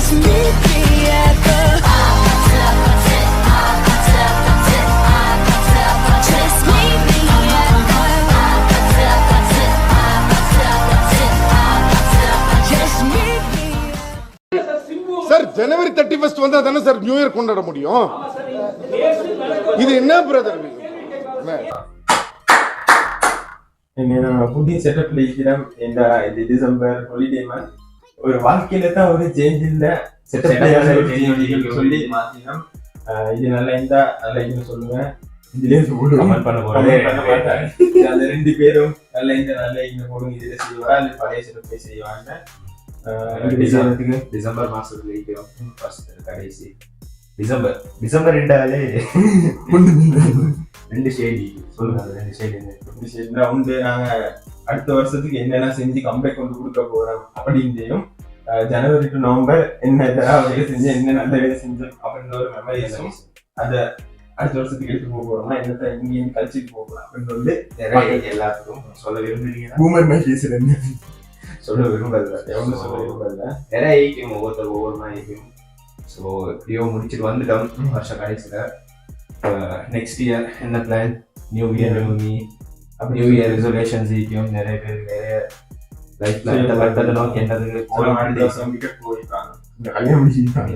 Just meet me at the Just meet me at Just meet me. Sir ஜனவரி 31 வந்தா தானே sir new year கொண்டாட முடியும். இது என்ன பிரதர்? புதிய செட்டப்ல இருக்கிறோம். இந்த டிசம்பர் ஹாலிடே மந்த் ஒரு வாழ்க்கையில தான் ஒரு சேஞ்ச் இல்ல, செட்டப் சொல்லி மாத்தினோம். இது நல்லா இருந்தா நல்லா இருக்குன்னு சொல்லுவேன். இதுல கமெண்ட் பண்ண போறேன். அந்த ரெண்டு பேரும் நல்லா இந்த நல்லா இங்க போடுங்க, இதுல செய்வா இல்ல பழைய செட்டப் செய்வாங்க. டிசம்பர் மாசத்துல இருக்கிறோம். கடைசி டிசம்பர் ரெண்டாலே ரெண்டு ஷேடி சொல்லுங்க. ரெண்டு ஷேடி உண்டு. நாங்க அடுத்த வருஷத்துக்கு என்னென்ன செஞ்சு கம்பேக் கொண்டு கொடுக்க போறோம் அப்படின்றையும், ஜனவரி டு நவம்பர் என்ன வேலை செஞ்சோம், என்ன நல்ல வேலை செஞ்சோம் அப்படின்ற ஒரு மெமரிஸும் அதை அடுத்த வருஷத்துக்கு எடுத்து போக போறோம்னா என்னத்தை இங்கேயும் கழிச்சுட்டு போகலாம் அப்படின்னு சொல்லி எல்லாத்துக்கும் சொல்ல விரும்புறீங்க. பூமர் மேஷிஸ்ல இருந்து சொல்ல விரும்பல, எவ்வளவு சொல்ல விரும்பல. நிறைய ஐக்கியம் ஒவ்வொருத்தர் ஒவ்வொரு மாதிரி ஐக்கியம். ஸோ எப்படியோ முடிச்சுட்டு வந்துட்டோம் வருஷம் கடைசியில். நெக்ஸ்ட் இயர் என்ன plan? New year new year resolutions ஐக்கியம். நிறைய பேர் நிறைய லைஃப்ல கட்டத்தை நோக்கி என்னதுக்கு போயிருக்காங்க, கல்யாணம் முடிச்சிருக்காங்க.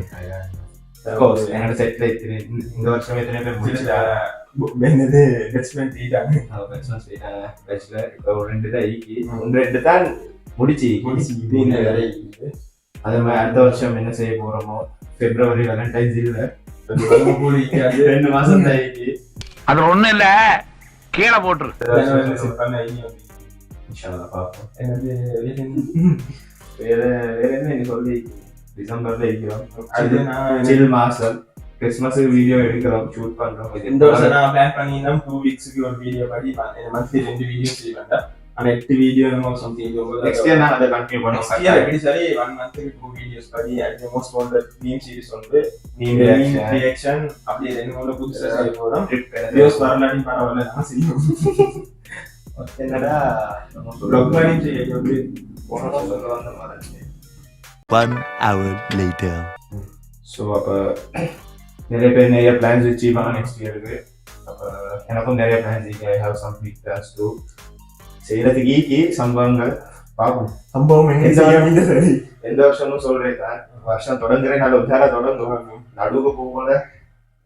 என்னோட செட்ல இந்த வருஷம் எத்தனை பேர் முடிச்சுட்டாங்க? ரெண்டு தான் ஐக்கி, ரெண்டு தான் முடிச்சு. அதே மாதிரி அடுத்த வருஷம் என்ன செய்ய போறோமோ, பிப்ரவரி வேலண்டைன்ஸ் இல்ல, 2 மாசம் தான் ஐக்கி. அது ஒண்ணும் இல்ல, கீழே போட்டுரு. வேற என்ன சொல்லி டிசம்பர்ல இருக்கிறோம். மாசம் கிறிஸ்மஸ் வீடியோ எடுக்கிறோம், ஷூட் பண்றோம். இந்த வருஷம் நான் பிளான் பண்ணியிருந்தேன் 2 வீக்ஸ்க்கு ஒரு வீடியோ படி மந்த்லி 2 வீடியோ செய்வேன். ஆனா 8 வீடியோ நம்ம சம்திங் நெக்ஸ்ட் இயர் நான் அதை கண்டினியூ பண்ணுவோம். நெக்ஸ்ட் இயர் எப்படி சரி 1 மந்த்க்கு 2 வீடியோஸ் படி at most all the meme series வந்து மீம் ரியாக்ஷன் அப்படி ரெண்டு மூணு புதுசா செய்ய போறோம். வீடியோஸ் வரலாடி பரவாயில்ல, நான் செய்வோம். என்னடா ப்ளாக் பண்ணி செய்ய எப்படி போன சொல்ல வந்த மாதிரி. 1 hour later. ஸோ அப்போ நிறைய பேர் நிறைய பிளான்ஸ் வச்சுப்பாங்க நெக்ஸ்ட் இயருக்கு. அப்போ எனக்கும் நிறைய பிளான்ஸ் இருக்கு. I have some big plans too. செய்யறதுக்கு ஈக்கி சம்பவங்கள் பார்ப்போம். சம்பவம் எந்த வருஷமும் சொல்றேன் தான், வருஷம் தொடங்குறேன் நல்ல உஜாரா தொடங்கும். நடுவுக்கு போகல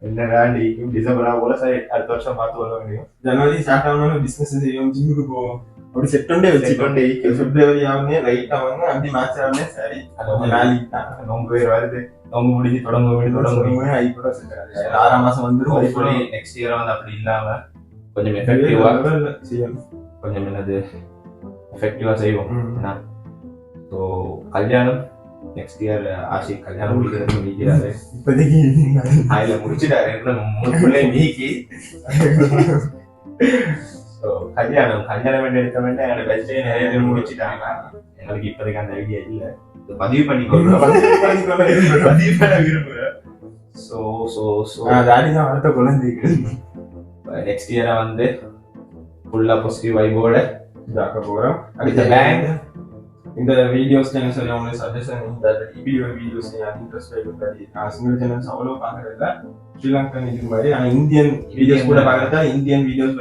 என்ன வேண்டி டிசம்பரா போல சரி அடுத்த வருஷம் பார்த்து வர முடியும். ஜனவரி ஸ்டார்ட் ஆகணும், பிசினஸ் செய்யும், ஜிம்முக்கு போவோம். அப்படி செப்டம்பரே வச்சுக்கொண்டே பிப்ரவரி ஆகுனே லைட் ஆகுங்க, அப்படி மார்ச் ஆகுனே சரி நாளைக்கு தான் நோம்பு பேர் வருது. நோம்பு முடிஞ்சு தொடங்க ஐப்போ 6ஆம் மாசம் வந்துடும். நெக்ஸ்ட் இயர் வந்து அப்படி இல்லாம கொஞ்சம் எஃபெக்டிவா கொஞ்சம் என்னது எஃபெக்டிவா செய்வோம். ஸோ கல்யாணம் நெக்ஸ்ட் இயர் ஆஷி கல்யாணம் முடிக்கிறாரு. இப்போதைக்கு அதுல முடிச்சுட்டாரு, 3 பிள்ளை மீக்கி. ஸோ கல்யாணம் எடுக்க வேண்டாம். என்னோட பெஸ்டே நிறைய பேர் முடிச்சுட்டாங்க. எங்களுக்கு இப்போதைக்கு அந்த ஐடியா இல்லை. பதிவு பண்ணிக்கொள்றோம், பதிவு பண்ண விரும்புகிறேன். ஸோ தாடிதான் வளர்த்த குழந்தைக்கு நெக்ஸ்ட் இயரை வந்து ஃபுல்லா பாசிட்டிவ் வைபோட பார்க்க போறோம். அடுத்த பேங்க் இந்த வீடியோஸ் என்ன சொல்லி உங்களுக்கு சஜஷன், இந்த வீடியோ வீடியோஸ் இன்ட்ரெஸ்ட் ஆகிருக்காது. நான் சிங்கிள் சேனல்ஸ் அவ்வளோ பார்க்கறதில்ல, ஸ்ரீலங்கன் இது மாதிரி. ஆனால் இந்தியன் வீடியோஸ் கூட பார்க்கறதா, இந்தியன் வீடியோஸ்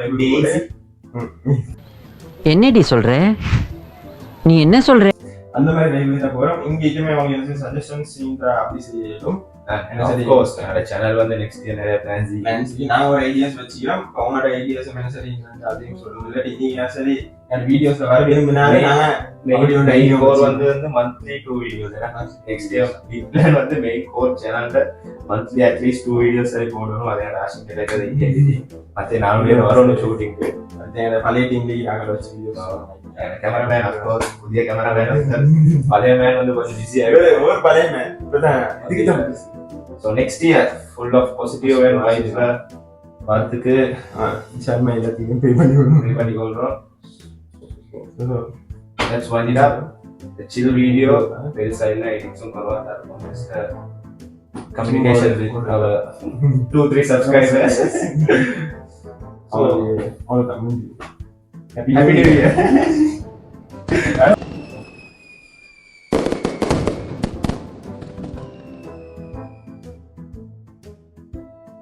என்னடி சொல்ற, நீ என்ன சொல்ற, அந்த மாதிரி வைபு தான் போறோம். இங்கேயுமே அவங்க என்ன சஜஷன்ஸ் அப்படி செய்யணும். சேனல் வந்து நெக்ஸ்ட் இயர் நிறைய பிளான்ஸ் நான் ஒரு ஐடியாஸ் வச்சுக்கிறோம். அவங்களோட ஐடியாஸ் என்ன சரி அதையும் சொல்லணும். இல்லாட்டி நீங்க சரி வீடியோஸ்ல வர விரும்பினாலே வந்து monthly 2 videos. Next year plan வந்து மெயின் கோர் சேனல்ல மந்த்லி அட்லீஸ்ட் 2 வீடியோஸ் சரி போடணும். அதே ராஷன் கிடைக்கிறது மற்ற 4 பேர் வரணும் ஷூட்டிங்க்கு. பழைய டீம் லீக் ஆக வச்சு வீடியோஸ் கேமராமேன் அப்கோர்ஸ் புதிய கேமராமேன். பழைய மேன் வந்து கொஞ்சம் பிஸி ஆகிடுது. ஒரு பழைய மேன் இப்பதான். So next year full of positive and வைப்ஸ்ல வரதுக்கு சர்மா எல்லாத்தையும் பே பண்ணிக்கொள்றோம். Let's wind it up. The chill video பெருசா இல்ல, எடிட்ஸும் பரவாயில்ல இருக்கும். Just communication with our 2-3 subscribers. So all of them. Happy New Year.